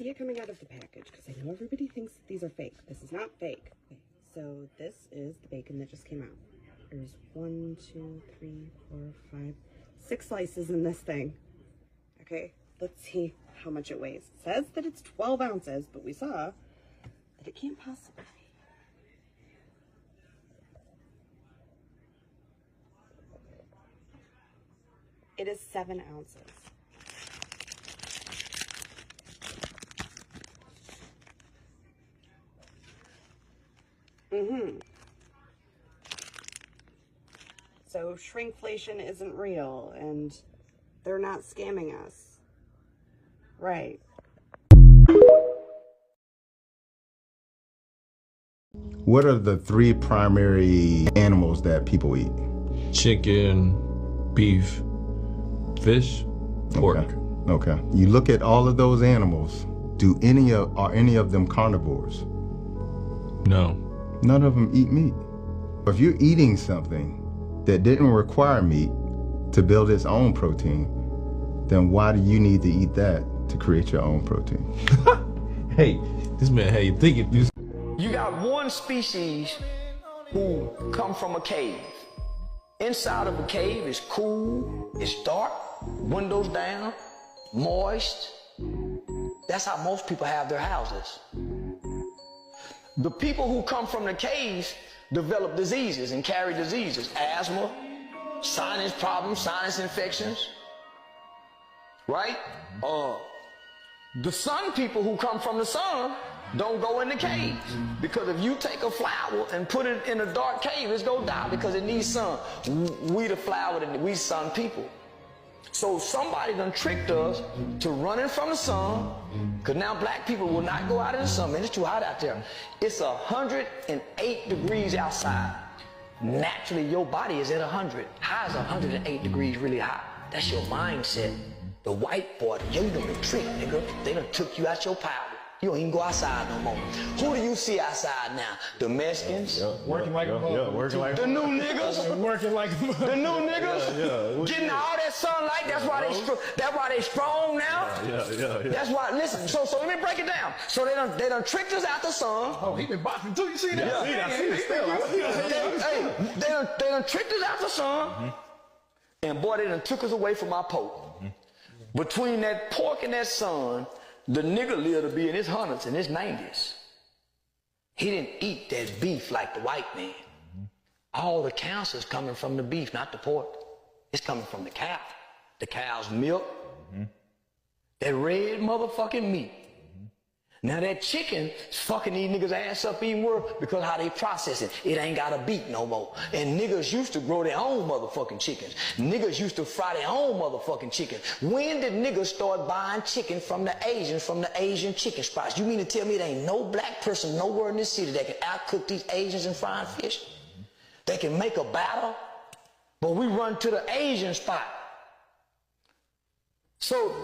see it coming out of the package because I know everybody thinks that these are fake. This is not fake. Okay, so this is the bacon that just came out. There's 1, 2, 3, 4, 5, 6 slices in this thing. Okay, let's see how much it weighs. It says that it's 12 ounces, but we saw that it can't possibly be. It is 7 ounces. So shrinkflation isn't real and they're not scamming us. Right. What are the 3 primary animals that people eat? Chicken, beef, fish, pork. Okay. You look at all of those animals. Are any of them carnivores? No. None of them eat meat. If you're eating something that didn't require meat to build its own protein, then why do you need to eat that to create your own protein? Hey, this man, hey, thinking. You got one species who come from a cave. Inside of a cave is cool, it's dark, windows down, moist. That's how most people have their houses. The people who come from the caves develop diseases and carry diseases. Asthma, sinus problems, sinus infections, right? The sun people who come from the sun don't go in the caves, because if you take a flower and put it in a dark cave, it's gonna die because it needs sun. We the flower, we sun people. So somebody done tricked us to running from the sun, because now black people will not go out in the sun. Man, it's too hot out there. It's 108 degrees outside. Naturally, your body is at 100. How is 108 degrees really hot? That's your mindset. The white boy, you done been tricked, nigga. They done took you out your power. You don't even go outside no more. Who do you see outside now? The Mexicans? Working like a working like the new niggas? Working like the new niggas? Getting all that sunlight, that's why they strong now? That's why, listen, so let me break it down. So they done tricked us out the sun. Oh, he been boxing too, you see that? Yeah. I see it still. They done tricked us out the sun, and boy, they done took us away from our pork. Between that pork and that sun, the nigga lived to be in his hundreds and his 90s. He didn't eat that beef like the white man. All the cancer's coming from the beef, not the pork. It's coming from the cow. The cow's milk. That red motherfucking meat. Now that chicken is fucking these niggas ass up even worse because how they process it. It ain't got a beat no more. And niggas used to grow their own motherfucking chickens. Niggas used to fry their own motherfucking chicken. When did niggas start buying chicken from the Asians, from the Asian chicken spots? You mean to tell me there ain't no black person nowhere in this city that can outcook these Asians in frying fish? They can make a batter, but we run to the Asian spot. So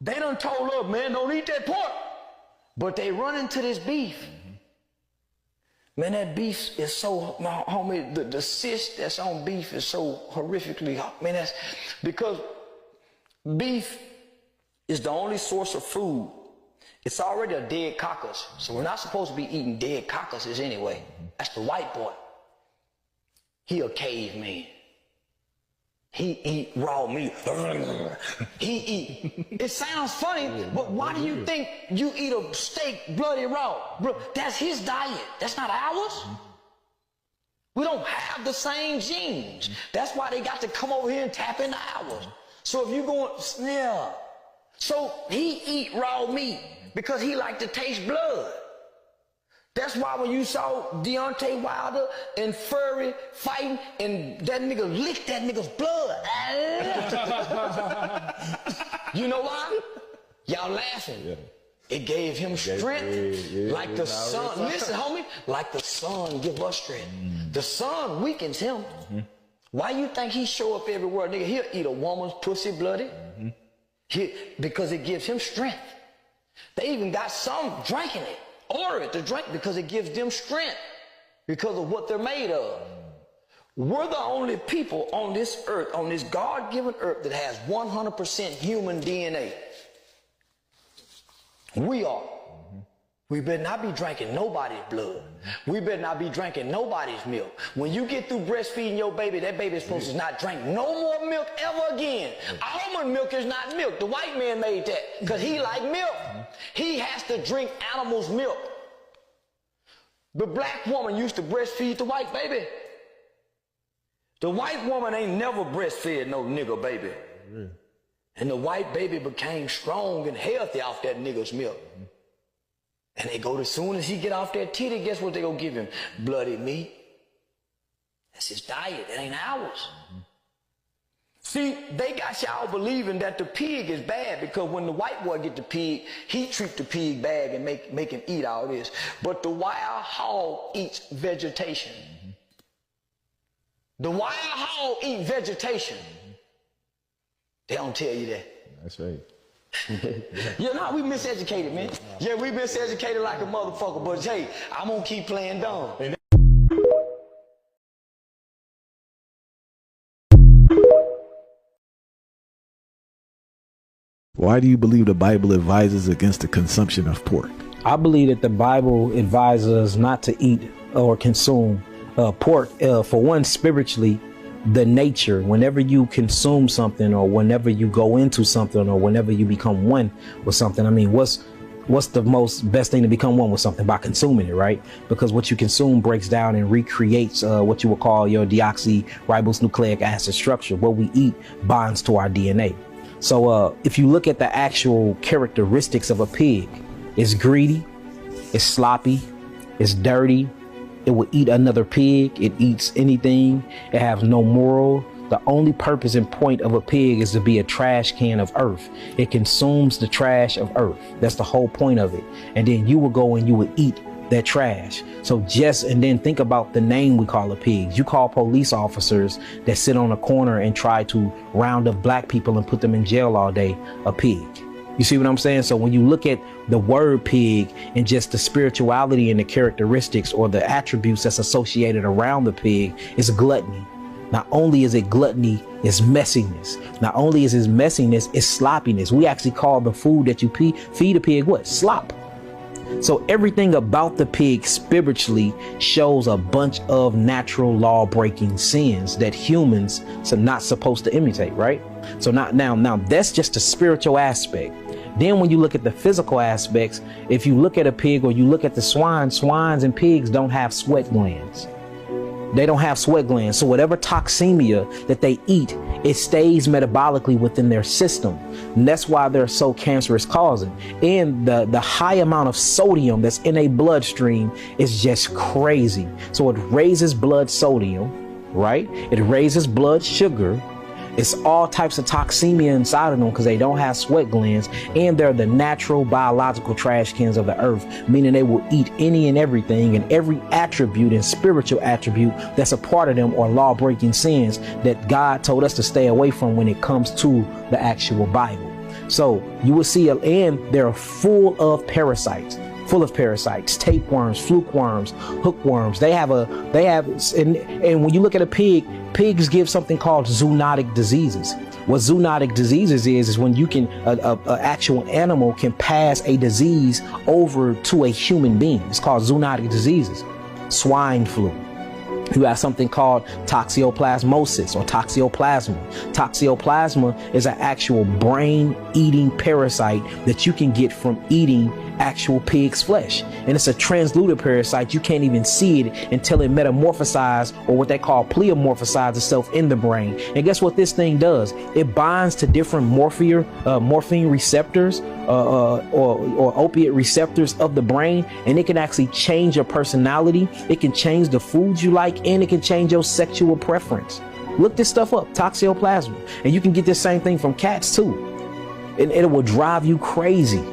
they done told us, man, don't eat that pork. But they run into this beef. Man, that beef is so, homie, the cyst that's on beef is so horrifically hot. Man, that's because beef is the only source of food. It's already a dead carcass. So we're not supposed to be eating dead carcasses anyway. That's the white boy. He a caveman. He eat raw meat. He eat. It sounds funny, but why do you think you eat a steak bloody raw? Bro, that's his diet. That's not ours. We don't have the same genes. That's why they got to come over here and tap into ours. So if you going, yeah. So he eat raw meat because he like to taste blood. That's why when you saw Deontay Wilder and Fury fighting and that nigga licked that nigga's blood. You know why? Y'all laughing. Yeah. It gave him strength like the sun. Listen, homie, like the sun give us strength. The sun weakens him. Why you think he show up everywhere? Nigga, he'll eat a woman's pussy bloody. Because it gives him strength. They even got some drinking it. Order it to drink because it gives them strength because of what they're made of. We're the only people on this earth, on this God-given earth that has 100% human DNA. We are. We better not be drinking nobody's blood. We better not be drinking nobody's milk. When you get through breastfeeding your baby, that baby's supposed to not drink no more milk ever again. Almond milk is not milk. The white man made that because he like milk. He has to drink animal's milk. The black woman used to breastfeed the white baby. The white woman ain't never breastfed no nigger baby. And the white baby became strong and healthy off that nigger's milk. And they go, as soon as he get off that titty, guess what they gonna give him? Bloody meat. That's his diet. That ain't ours. See, they got y'all believing that the pig is bad because when the white boy get the pig, he treat the pig bad and make him eat all this. But the wild hog eats vegetation. The wild hog eat vegetation. They don't tell you that. That's right. Yeah, no, we miseducated, man. Yeah, we miseducated like a motherfucker, but hey, I'm gonna keep playing dumb. Why do you believe the Bible advises against the consumption of pork? I believe that the Bible advises us not to eat or consume pork. For one, spiritually, the nature, whenever you consume something or whenever you go into something or whenever you become one with something, I mean, what's the best thing to become one with something? By consuming it, right? Because what you consume breaks down and recreates what you would call your deoxyribonucleic acid structure. What we eat binds to our DNA. So if you look at the actual characteristics of a pig, it's greedy, it's sloppy, it's dirty. It will eat another pig. It eats anything. It has no moral. The only purpose and point of a pig is to be a trash can of earth. It consumes the trash of earth. That's the whole point of it. And then you will go and you will eat that trash. So and then think about the name we call a pig. You call police officers that sit on a corner and try to round up black people and put them in jail all day a pig. You see what I'm saying? So when you look at the word pig and just the spirituality and the characteristics or the attributes that's associated around the pig, it's gluttony. Not only is it gluttony, it's messiness. Not only is it messiness, it's sloppiness. We actually call the food that you feed a pig what? Slop. So everything about the pig spiritually shows a bunch of natural law-breaking sins that humans are not supposed to imitate, right? So now that's just the spiritual aspect. Then when you look at the physical aspects, if you look at a pig or you look at the swines and pigs don't have sweat glands. They don't have sweat glands. So whatever toxemia that they eat, it stays metabolically within their system. And that's why they're so cancerous causing. And the high amount of sodium that's in a bloodstream is just crazy. So it raises blood sodium, right? It raises blood sugar. It's all types of toxemia inside of them because they don't have sweat glands, and they're the natural biological trash cans of the earth, meaning they will eat any and everything and every attribute and spiritual attribute that's a part of them or law-breaking sins that God told us to stay away from when it comes to the actual Bible. So you will see, and they're full of parasites, tapeworms, fluke worms, hookworms. And when you look at a pig, pigs give something called zoonotic diseases. What zoonotic diseases is when you can, an actual animal can pass a disease over to a human being. It's called zoonotic diseases. Swine flu. You have something called toxoplasmosis or toxoplasma. Toxoplasma is an actual brain-eating parasite that you can get from eating actual pig's flesh. And it's a translucent parasite. You can't even see it until it metamorphosizes, or what they call pleomorphosize itself in the brain. And guess what this thing does? It binds to different morphine receptors or opiate receptors of the brain, and it can actually change your personality. It can change the foods you like, and it can change your sexual preference. Look this stuff up, toxoplasma. And you can get this same thing from cats too. And it will drive you crazy.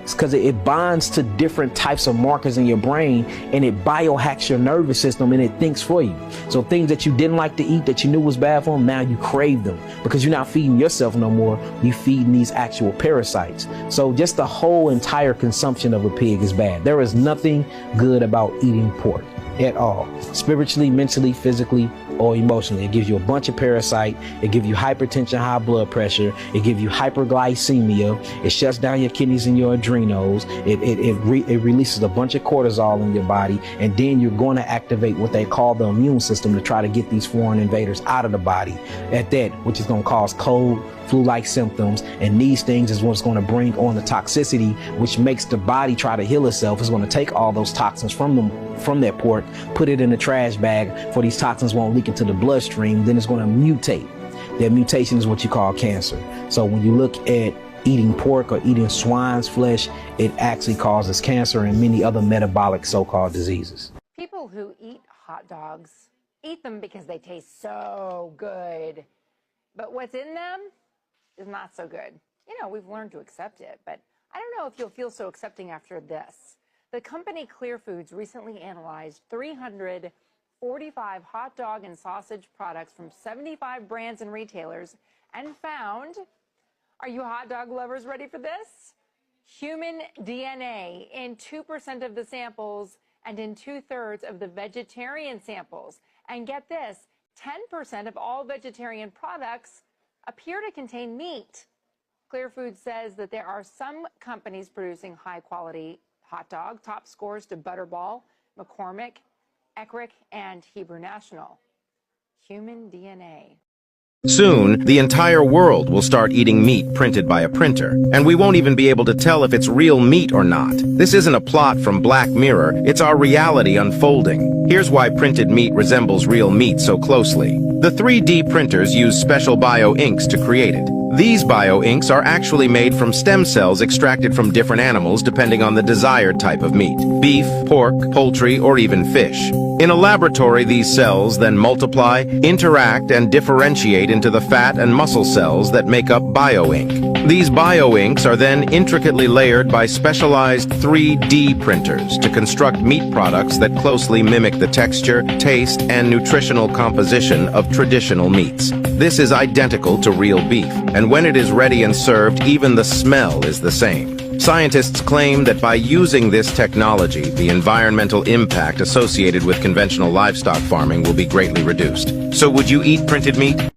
It's because it binds to different types of markers in your brain, and it biohacks your nervous system, and it thinks for you. So things that you didn't like to eat that you knew was bad for them, now you crave them because you're not feeding yourself no more. You're feeding these actual parasites. So just the whole entire consumption of a pig is bad. There is nothing good about eating pork at all. Spiritually, mentally, physically, or emotionally. It gives you a bunch of parasite. It gives you hypertension, high blood pressure. It gives you hyperglycemia. It shuts down your kidneys and your adrenals. It releases a bunch of cortisol in your body, and then you're going to activate what they call the immune system to try to get these foreign invaders out of the body. At that, which is going to cause cold, flu-like symptoms, and these things is what's going to bring on the toxicity, which makes the body try to heal itself. It's going to take all those toxins from that pork, put it in a trash bag for these toxins won't leak into the bloodstream. Then it's going to mutate. That mutation is what you call cancer. So when you look at eating pork or eating swine's flesh, it actually causes cancer and many other metabolic so-called diseases. People who eat hot dogs eat them because they taste so good, but what's in them is not so good. You know, we've learned to accept it, but I don't know if you'll feel so accepting after this. The company Clear Foods recently analyzed 345 hot dog and sausage products from 75 brands and retailers and found, are you hot dog lovers ready for this? Human DNA in 2% of the samples and in 2/3 of the vegetarian samples. And get this, 10% of all vegetarian products appear to contain meat. Clear Foods says that there are some companies producing high-quality hot dog, top scores to Butterball, McCormick, Eckrich, and Hebrew National. Human DNA. Soon, the entire world will start eating meat printed by a printer, and we won't even be able to tell if it's real meat or not. This isn't a plot from Black Mirror, it's our reality unfolding. Here's why printed meat resembles real meat so closely. The 3D printers use special bio-inks to create it. These bio-inks are actually made from stem cells extracted from different animals depending on the desired type of meat: beef, pork, poultry, or even fish. In a laboratory, these cells then multiply, interact, and differentiate into the fat and muscle cells that make up bio-ink. These bio-inks are then intricately layered by specialized 3D printers to construct meat products that closely mimic the texture, taste, and nutritional composition of traditional meats. This is identical to real beef, and when it is ready and served, even the smell is the same. Scientists claim that by using this technology, the environmental impact associated with conventional livestock farming will be greatly reduced. So would you eat printed meat?